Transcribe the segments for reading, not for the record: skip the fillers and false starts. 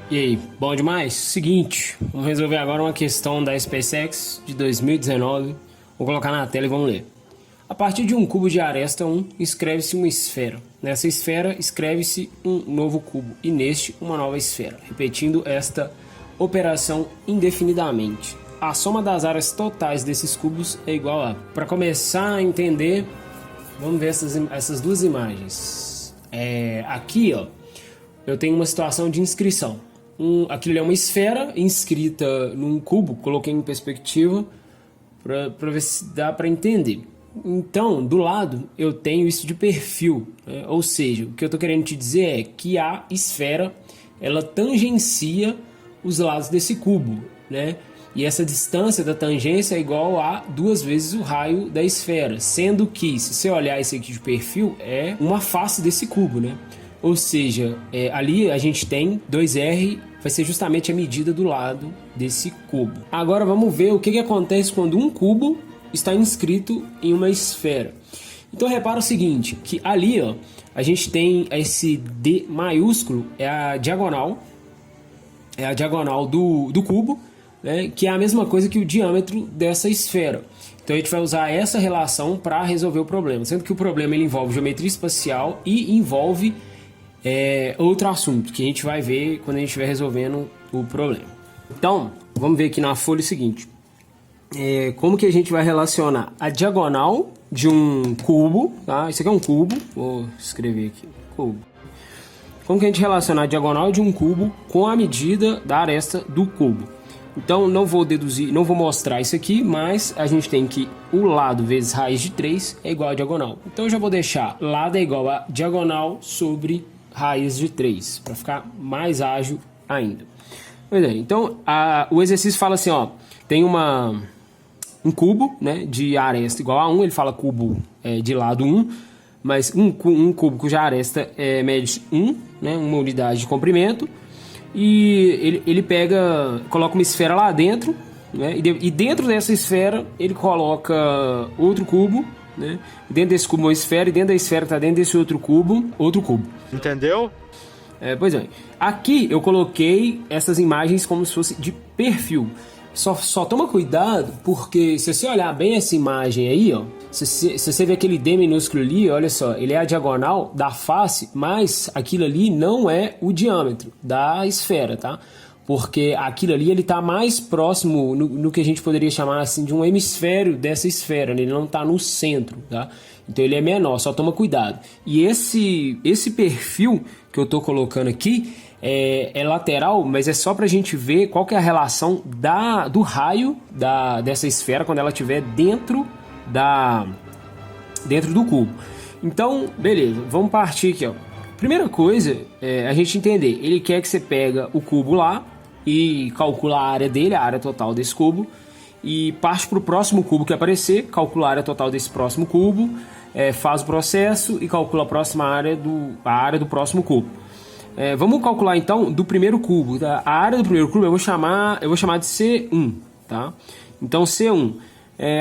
E aí, bom demais? Seguinte, vamos resolver agora uma questão da SpaceX de 2019. Vou colocar na tela e vamos ler. A partir de um cubo de aresta 1, escreve-se uma esfera. Nessa esfera, escreve-se um novo cubo e neste, uma nova esfera, repetindo esta operação indefinidamente. A soma das áreas totais desses cubos é igual a... Para começar a entender, vamos ver essas duas imagens. Aqui, ó, eu tenho uma situação de inscrição. Aquilo é uma esfera inscrita num cubo, coloquei em perspectiva para ver se dá para entender. Então, do lado, eu tenho isso de perfil, né? Ou seja, o que eu estou querendo te dizer é que a esfera, ela tangencia os lados desse cubo, né? E essa distância da tangência é igual a 2 vezes o raio da esfera, sendo que, se você olhar esse aqui de perfil, é uma face desse cubo, né? Ou seja, ali a gente tem 2R, vai ser justamente a medida do lado desse cubo. Agora vamos ver o que acontece quando um cubo está inscrito em uma esfera. Então repara o seguinte, que ali, ó, a gente tem esse D maiúsculo, é a diagonal do cubo, né, que é a mesma coisa que o diâmetro dessa esfera. Então a gente vai usar essa relação para resolver o problema, sendo que o problema ele envolve geometria espacial e envolve outro assunto que a gente vai ver quando a gente estiver resolvendo o problema. Então, vamos ver aqui na folha o seguinte. Como que a gente vai relacionar a diagonal de um cubo, tá? Isso aqui é um cubo, vou escrever aqui, cubo. Como que a gente relaciona a diagonal de um cubo com a medida da aresta do cubo? Então, não vou deduzir, não vou mostrar isso aqui, mas a gente tem que o lado vezes raiz de 3 é igual a diagonal. Então, eu já vou deixar lado é igual a diagonal sobre raiz de 3, para ficar mais ágil ainda. Pois é, então, o exercício fala assim, ó, tem um cubo, né, de aresta igual a 1, ele fala cubo de lado 1, mas um cubo cuja aresta mede 1, né, uma unidade de comprimento, e ele coloca uma esfera lá dentro, né, e dentro dessa esfera ele coloca outro cubo, né, dentro desse cubo uma esfera, e dentro da esfera que está dentro desse outro cubo. Entendeu? Pois bem, aqui eu coloquei essas imagens como se fosse de perfil. Só toma cuidado, porque se você olhar bem essa imagem aí, ó, se você ver aquele D minúsculo ali, olha só, ele é a diagonal da face, mas aquilo ali não é o diâmetro da esfera, tá? Porque aquilo ali ele está mais próximo no que a gente poderia chamar assim de um hemisfério dessa esfera, né? Ele não está no centro, tá? Então ele é menor, só toma cuidado. E esse perfil que eu estou colocando aqui é lateral, mas é só para a gente ver qual que é a relação do raio dessa esfera quando ela estiver dentro do cubo. Então, beleza, vamos partir aqui, ó. Primeira coisa é a gente entender, ele quer que você pega o cubo lá e calcula a área dele, a área total desse cubo, e parte para o próximo cubo que aparecer, calcula a área total desse próximo cubo, faz o processo e calcula a próxima área a área do próximo cubo. Vamos calcular então do primeiro cubo, tá? A área do primeiro cubo eu vou chamar de C1, tá? Então C1,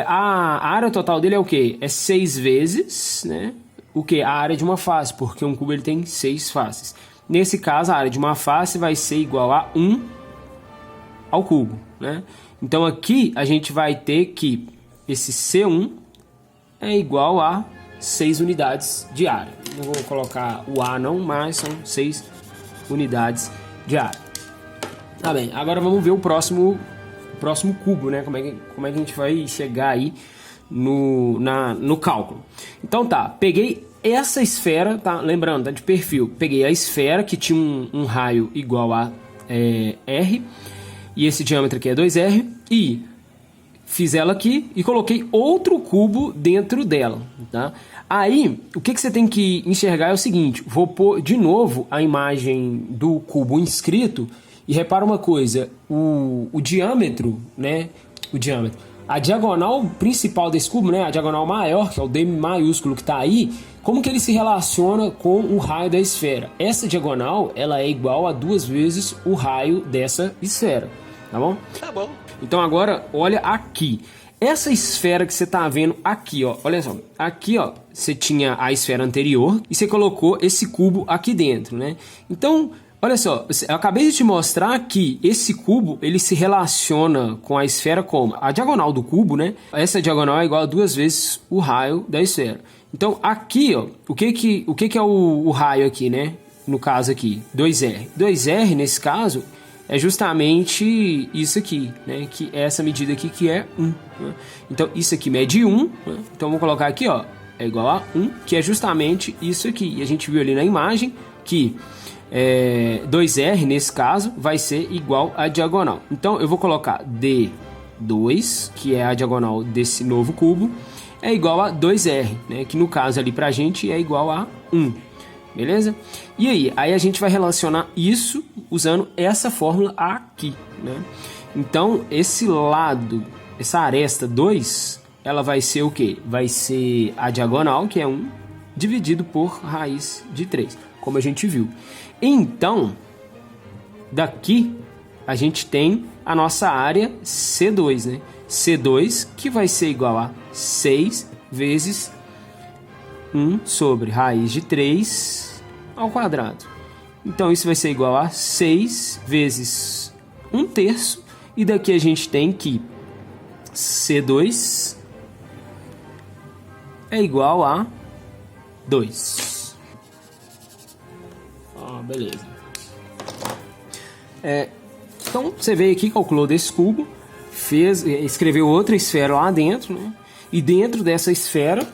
a área total dele é o que? É 6 vezes, né? O que? A área de uma face, porque um cubo ele tem 6 faces. Nesse caso, a área de uma face vai ser igual a 1 ao cubo, né? Então aqui a gente vai ter que esse C1 é igual a 6 unidades de área. Não vou colocar o A não, mas são 6 unidades de área. Tá bem, agora vamos ver o próximo cubo, né? Como é que a gente vai chegar aí no cálculo. Então tá, peguei essa esfera, tá? Lembrando, tá de perfil. Peguei a esfera que tinha um raio igual a R, e esse diâmetro aqui é 2R, e fiz ela aqui e coloquei outro cubo dentro dela, tá? Aí, o que você tem que enxergar é o seguinte, vou pôr de novo a imagem do cubo inscrito e repara uma coisa, o diâmetro, né? A diagonal principal desse cubo, né? A diagonal maior, que é o D maiúsculo que está aí, como que ele se relaciona com o raio da esfera? Essa diagonal, ela é igual a 2 vezes o raio dessa esfera, tá bom? Tá bom. Então agora, olha aqui. Essa esfera que você está vendo aqui, ó, olha só. Aqui, ó, você tinha a esfera anterior e você colocou esse cubo aqui dentro, né? Então, Olha só, eu acabei de te mostrar que esse cubo, ele se relaciona com a esfera como? A diagonal do cubo, né? Essa diagonal é igual a 2 vezes o raio da esfera. Então, aqui, ó, o que é o raio aqui, né? No caso aqui, 2R. 2R, nesse caso, é justamente isso aqui, né? Que é essa medida aqui, que é 1. Né? Então, isso aqui mede 1. Né? Então, vou colocar aqui, ó, é igual a 1, que é justamente isso aqui. E a gente viu ali na imagem que 2R, nesse caso, vai ser igual a diagonal. Então, eu vou colocar D2, que é a diagonal desse novo cubo, é igual a 2R, né? Que no caso ali pra gente é igual a 1. Beleza? E aí a gente vai relacionar isso usando essa fórmula aqui, né? Então, esse lado, essa aresta 2, ela vai ser o quê? Vai ser a diagonal, que é 1, dividido por raiz de 3, como a gente viu. Então, daqui a gente tem a nossa área C2, né? C2, que vai ser igual a 6 vezes 1 sobre raiz de 3 ao quadrado. Então, isso vai ser igual a 6 vezes 1/3. E daqui a gente tem que C2 é igual a 2. Beleza. Então, você veio aqui, calculou desse cubo, escreveu outra esfera lá dentro, né? E dentro dessa esfera,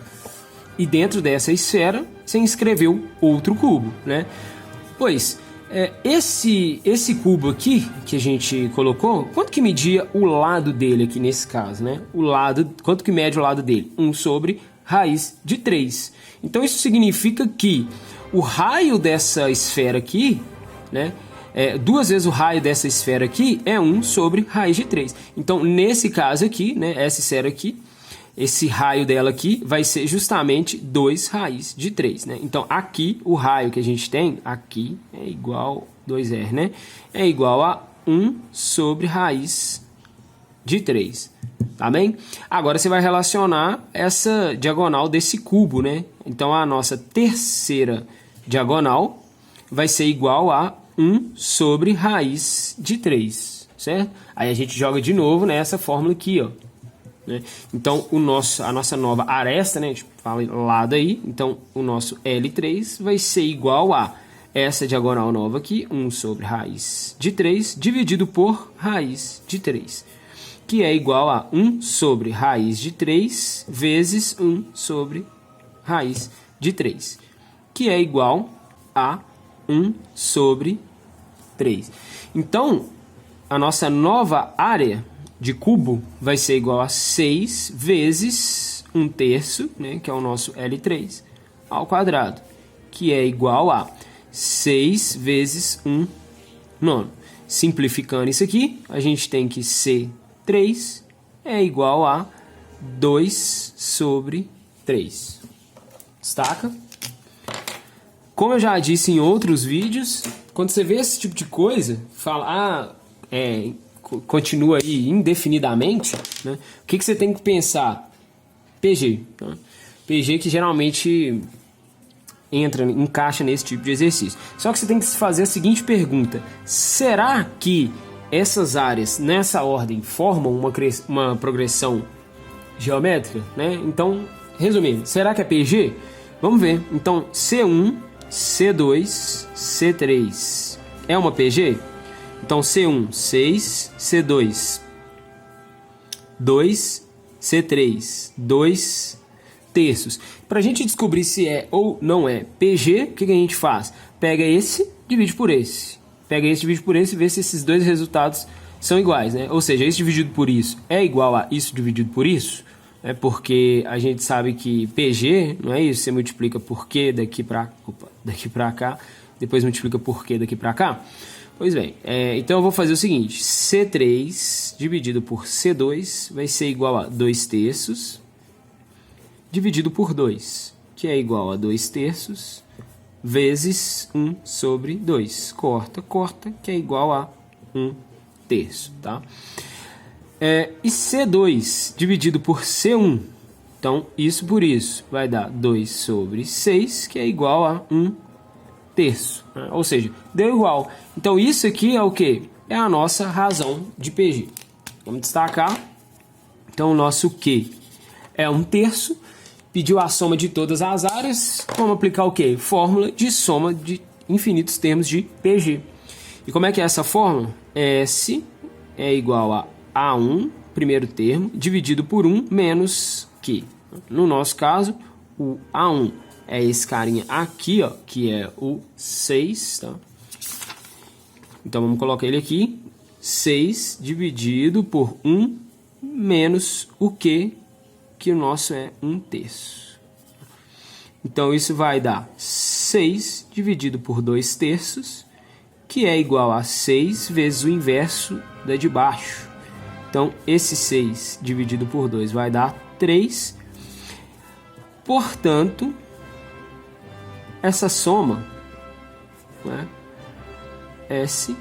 você inscreveu outro cubo, né? Pois, esse cubo aqui que a gente colocou, quanto que media o lado dele aqui nesse caso, né? Quanto que mede o lado dele? 1 sobre raiz de 3. Então, isso significa que o raio dessa esfera aqui, né? 2 vezes o raio dessa esfera aqui é 1 sobre raiz de 3. Então, nesse caso aqui, né? Essa esfera aqui, esse raio dela aqui vai ser justamente 2 raiz de 3, né? Então, aqui, o raio que a gente tem, aqui, é igual, 2R, né? É igual a 1 sobre raiz de 3, tá bem? Agora, você vai relacionar essa diagonal desse cubo, né? Então, a nossa terceira diagonal vai ser igual a 1 sobre raiz de 3, certo? Aí, a gente joga de novo nessa fórmula aqui, ó. Né? Então, a nossa nova aresta, né? A gente fala lado aí. Então, o nosso L3 vai ser igual a essa diagonal nova aqui, 1 sobre raiz de 3, dividido por raiz de 3, que é igual a 1 sobre raiz de 3 vezes 1 sobre raiz de 3, que é igual a 1 sobre 3. Então, a nossa nova área de cubo vai ser igual a 6 vezes 1/3, né, que é o nosso L3, ao quadrado, que é igual a 6 vezes 1/9. Simplificando isso aqui, a gente tem que C3 é igual a 2 sobre 3. Destaca? Como eu já disse em outros vídeos, quando você vê esse tipo de coisa, fala, continua aí indefinidamente, né? O que você tem que pensar? PG. Tá? PG que geralmente encaixa nesse tipo de exercício. Só que você tem que se fazer a seguinte pergunta: será que essas áreas, nessa ordem, formam uma progressão geométrica? Né? Então, resumindo, será que é PG? Vamos ver. Então, C1, C2, C3 é uma PG? Então, C1, 6, C2, 2, C3, 2/3. Para a gente descobrir se é ou não é PG, o que a gente faz? Pega esse, divide por esse. Pega esse, divide por esse e vê se esses dois resultados são iguais, né? Ou seja, isso dividido por isso é igual a isso dividido por isso, né? Porque a gente sabe que PG, não é isso? Você multiplica por Q daqui para cá, depois multiplica por Q daqui para cá. Pois bem, então eu vou fazer o seguinte: C3 dividido por C2 vai ser igual a 2/3 dividido por 2, que é igual a 2/3 vezes 1 sobre 2. Corta, que é igual a 1/3, tá? E C2 dividido por C1, então isso por isso vai dar 2 sobre 6, que é igual a 1/3. terço, né? Ou seja, deu igual. Então isso aqui é o que? É a nossa razão de PG. Vamos destacar. Então o nosso Q é 1/3. Pediu a soma de todas as áreas. Vamos aplicar o quê? Fórmula de soma de infinitos termos de PG. E como é que é essa fórmula? S é igual a A1, primeiro termo, dividido por 1 menos Q. No nosso caso, o A1 é esse carinha aqui, ó, que é o 6, tá? Então vamos colocar ele aqui. 6 dividido por 1 menos o Q, que o nosso é 1/3. Então isso vai dar 6 dividido por 2/3, que é igual a 6 vezes o inverso da de baixo. Então esse 6 dividido por 2 vai dar 3. Portanto, essa soma, né, S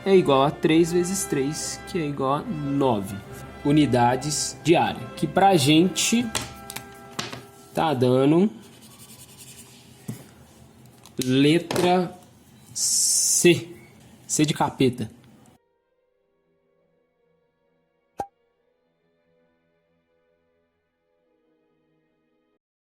é igual a 3 vezes 3, que é igual a 9 unidades de área, que pra gente tá dando letra C, C de capeta.